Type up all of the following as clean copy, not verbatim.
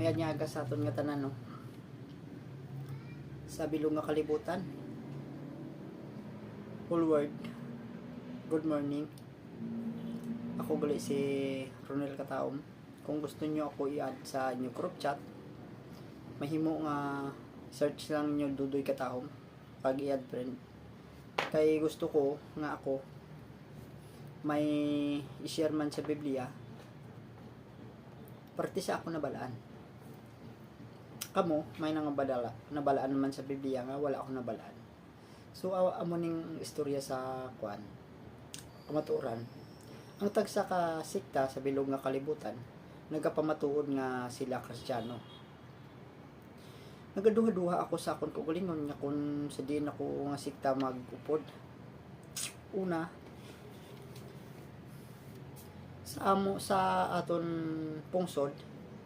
May anyaga sa aton nga tanan, no? Sa bilog nga kalibutan. Whole world. Good morning. Ako gali si Ronel Kataom. Kung gusto nyo ako i-add sa inyo group chat, mahimo nga search lang nyo Dudoy Kataom pag i-add friend. Kay gusto ko nga ako may i-share man sa Biblia, parte sa ako nabalaan. Kamo may nabalaan naman sa Biblia nga wala ako nabalaan. So amo ning istorya sa kuan kamatuoran. Ang tagsa ka sikta sa bilog nga kalibutan nagapamatuod nga sila Kristiyano. Nagaduha-duha ako sa akon kaugalingon nga kung sa din ako nga sikta magupod. Una, sa aton pungsod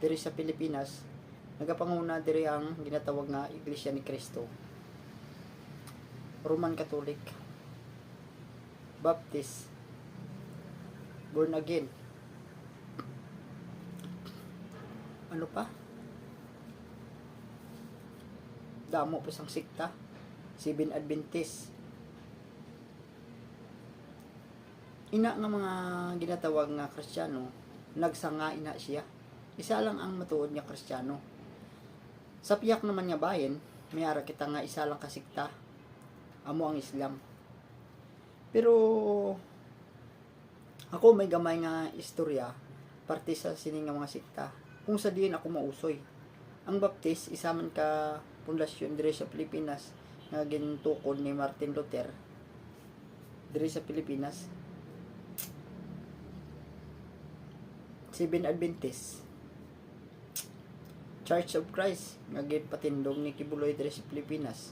diri sa Pilipinas, nagapanguna diri ang ginatawag nga Iglesia ni Cristo, Roman Catholic, Baptist, Born Again, ano pa, damo pa isang sikta, Seven Adventist. Ina nga mga ginatawag nga Kristiyano, nagsanga ina siya. Isa lang ang matuod nga Kristiyano. Sa piyak naman nga bayan, may ara kita nga isa lang kasikta, amo ang Islam. Pero ako may gamay nga istorya parte sa sining nga mga sikta kung sa diin ako mausoy. Ang Baptist isa man ka pundasyon diri sa Pilipinas nga gintukod ni Martin Luther diri sa Pilipinas. Seven Adventist, Church of Christ nga gipatindog ni Kibuloy diri sa Pilipinas.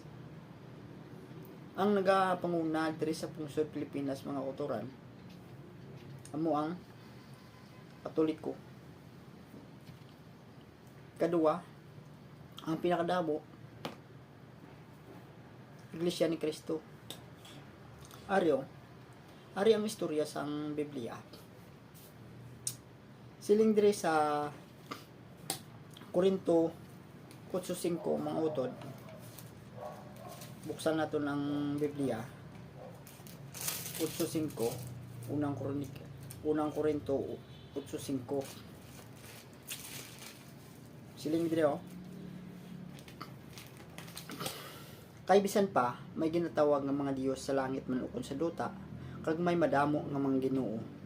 Ang nagapanguna diri sa pungsod Pilipinas mga kauturan amo ang Katoliko. Kadua, ang pinakadabo Iglesia ni Cristo. Ari ang istorya sang Biblia. Siling diri sa Korinto 8:5 mga utod. Buksan naton ang Biblia. 8:5 unang Korinto 8:5. Siling diri Kay bisan pa may ginatawag nga mga Dios sa langit man ukon sa duta, kag may madamo nga mga Ginoo